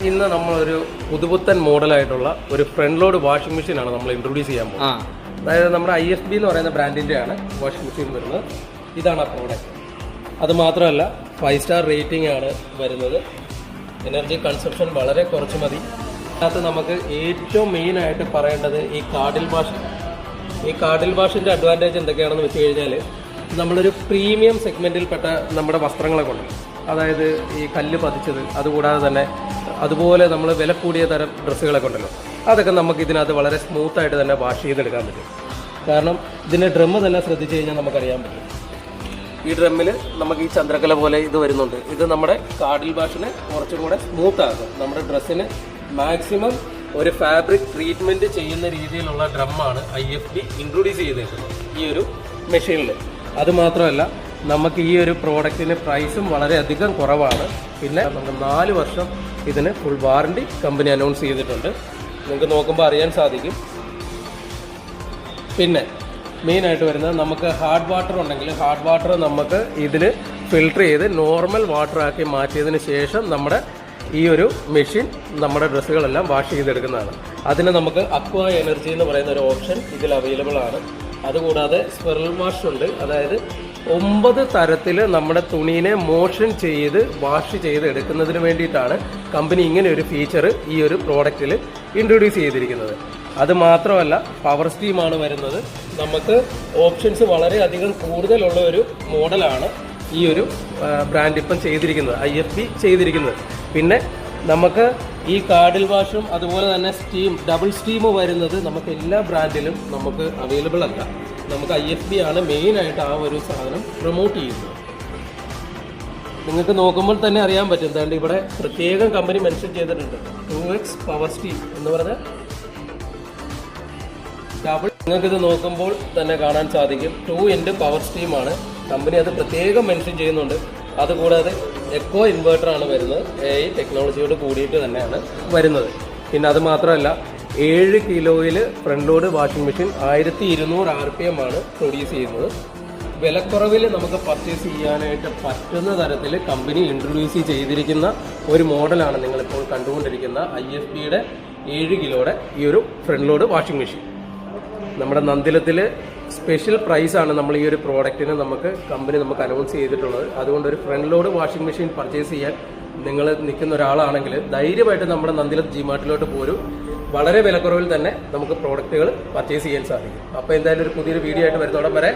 ഇന്ന് നമ്മളൊരു പുതുപുത്തൻ മോഡലായിട്ടുള്ള ഒരു ഫ്രണ്ട് ലോഡ് വാഷിംഗ് മെഷീനാണ് നമ്മൾ ഇൻട്രൊഡ്യൂസ് ചെയ്യാൻ പോകുന്നത്. അതായത് നമ്മുടെ IFB എന്ന് പറയുന്ന ബ്രാൻഡിൻ്റെയാണ് വാഷിംഗ് മെഷീൻ വരുന്നത്. ഇതാണ് ആ പ്രോഡക്റ്റ്. അത് മാത്രമല്ല 5 സ്റ്റാർ റേറ്റിംഗ് ആണ് വരുന്നത്. എനർജി കൺസപ്ഷൻ വളരെ കുറച്ച് മതി. അതിനകത്ത് നമുക്ക് ഏറ്റവും മെയിനായിട്ട് പറയേണ്ടത് ഈ കാർഡിൽ വാഷ്. ഈ കാർഡിൽ വാഷിൻ്റെ അഡ്വാൻറ്റേജ് എന്തൊക്കെയാണെന്ന് വെച്ച് കഴിഞ്ഞാൽ നമ്മളൊരു പ്രീമിയം സെഗ്മെൻറ്റിൽപ്പെട്ട നമ്മുടെ വസ്ത്രങ്ങളൊക്കെ ഉണ്ട്. അതായത് ഈ കല്ല് പതിച്ചത്, അതുകൂടാതെ തന്നെ അതുപോലെ നമ്മൾ വില കൂടിയ തരം ഡ്രസ്സുകളൊക്കെ ഉണ്ടല്ലോ, അതൊക്കെ നമുക്ക് ഇതിനകത്ത് വളരെ സ്മൂത്തായിട്ട് തന്നെ വാഷ് ചെയ്തെടുക്കാൻ പറ്റും. കാരണം ഇതിൻ്റെ ഡ്രമ്മ് തന്നെ ശ്രദ്ധിച്ചു കഴിഞ്ഞാൽ നമുക്കറിയാൻ പറ്റും. ഈ ഡ്രമ്മിൽ നമുക്ക് ഈ ചന്ദ്രക്കല പോലെ ഇത് വരുന്നുണ്ട്. ഇത് നമ്മുടെ കാർഡിൽ വാഷിനെ കുറച്ചും കൂടെ സ്മൂത്ത് ആക്കും. നമ്മുടെ ഡ്രസ്സിന് മാക്സിമം ഒരു ഫാബ്രിക് ട്രീറ്റ്മെൻറ്റ് ചെയ്യുന്ന രീതിയിലുള്ള ഡ്രമ്മാണ് IFB ഇൻട്രൊഡ്യൂസ് ചെയ്തിരിക്കുന്നത് ഈ ഒരു മെഷീനിൽ. അതുമാത്രമല്ല നമുക്ക് ഈ ഒരു പ്രോഡക്റ്റിന് പ്രൈസും വളരെയധികം കുറവാണ്. പിന്നെ നമുക്ക് 4 വർഷം ഇതിന് ഫുൾ വാറണ്ടി കമ്പനി അനൗൺസ് ചെയ്തിട്ടുണ്ട്. നിങ്ങൾക്ക് നോക്കുമ്പോൾ അറിയാൻ സാധിക്കും. പിന്നെ മെയിനായിട്ട് വരുന്നത് നമുക്ക് ഹാർഡ് വാട്ടർ ഉണ്ടെങ്കിൽ ഹാർഡ് വാട്ടർ നമുക്ക് ഇതിൽ ഫിൽട്ടർ ചെയ്ത് നോർമൽ വാട്ടർ ആക്കി മാറ്റിയതിന് ശേഷം നമ്മുടെ ഈ ഒരു മെഷീൻ നമ്മുടെ ഡ്രസ്സുകളെല്ലാം വാഷ് ചെയ്തെടുക്കുന്നതാണ്. അതിന് നമുക്ക് അക്വാ എനർജി എന്ന് പറയുന്ന ഒരു ഓപ്ഷൻ ഇതിൽ അവൈലബിൾ ആണ്. അതുകൂടാതെ സ്പെറൽ വാഷ് ഉണ്ട്. അതായത് 9 തരത്തിൽ നമ്മുടെ തുണീനെ മോഷൻ ചെയ്ത് വാഷ് ചെയ്ത് എടുക്കുന്നതിന് വേണ്ടിയിട്ടാണ് കമ്പനി ഇങ്ങനെ ഒരു ഫീച്ചർ ഈ ഒരു പ്രോഡക്റ്റിൽ ഇൻട്രൊഡ്യൂസ് ചെയ്തിരിക്കുന്നത്. അത് മാത്രമല്ല പവർ സ്റ്റീമാണ് വരുന്നത്. നമുക്ക് ഓപ്ഷൻസ് വളരെയധികം കൂടുതലുള്ള ഒരു മോഡലാണ് ഈ ഒരു ബ്രാൻഡ് ഇപ്പം ചെയ്തിരിക്കുന്നത്, IFB ചെയ്തിരിക്കുന്നത്. പിന്നെ നമുക്ക് ഈ കാർഡിൽ വാഷും അതുപോലെ തന്നെ ഡബിൾ സ്റ്റീം വരുന്നത് നമുക്ക് എല്ലാ ബ്രാൻഡിലും നമുക്ക് അവൈലബിൾ അല്ല. നമുക്ക് IFB ആണ് മെയിനായിട്ട് ആ ഒരു സാധനം പ്രൊമോട്ട് ചെയ്യുന്നത്. നിങ്ങൾക്ക് നോക്കുമ്പോൾ തന്നെ അറിയാൻ പറ്റും. എന്താണ്ട് ഇവിടെ പ്രത്യേകം കമ്പനി മെൻഷൻ ചെയ്തിട്ടുണ്ട് 2x പവർ സ്റ്റീം എന്ന് പറഞ്ഞ ഡബിൾ. നിങ്ങൾക്കിത് നോക്കുമ്പോൾ തന്നെ കാണാൻ സാധിക്കും 2x പവർ സ്റ്റീമാണ്. കമ്പനി അത് പ്രത്യേകം മെൻഷൻ ചെയ്യുന്നുണ്ട്. അതുകൂടാതെ എക്കോ ഇൻവേർട്ടറാണ് വരുന്നത്. AI ടെക്നോളജിയോട് കൂടിയിട്ട് തന്നെയാണ് വരുന്നത്. പിന്നെ അത് മാത്രമല്ല 7 കിലോയിൽ front load washing machine 1200 RPM ആണ് പ്രൊഡ്യൂസ് ചെയ്യുന്നത്. വിലക്കുറവിൽ നമുക്ക് പർച്ചേസ് ചെയ്യാനായിട്ട് പറ്റുന്ന തരത്തിൽ കമ്പനി ഇൻട്രൊഡ്യൂസ് ചെയ്തിരിക്കുന്ന ഒരു മോഡലാണ് നിങ്ങളിപ്പോൾ കണ്ടുകൊണ്ടിരിക്കുന്ന IFBയുടെ 7 കിലോയുടെ ഈ ഒരു ഫ്രണ്ട് ലോഡ് വാഷിംഗ് മെഷീൻ. നമ്മുടെ നന്ദിലത്തിൽ സ്പെഷ്യൽ പ്രൈസാണ് നമ്മൾ ഈ ഒരു പ്രോഡക്റ്റിന് കമ്പനി അനൗൺസ് ചെയ്തിട്ടുള്ളത്. അതുകൊണ്ട് ഒരു front load washing machine purchase ചെയ്യാൻ നിങ്ങൾ നിൽക്കുന്ന ഒരാളാണെങ്കിൽ ധൈര്യമായിട്ട് നമ്മുടെ നന്ദിലത്ത് ജിമാർട്ടിലോട്ട് പോരും. വളരെ വിലക്കുറവിൽ തന്നെ നമുക്ക് പ്രോഡക്റ്റുകൾ പർച്ചേസ് ചെയ്യാൻ സാധിക്കും. അപ്പോൾ എന്തായാലും ഒരു പുതിയൊരു വീഡിയോ ആയിട്ട് വരുന്നോടം വരെ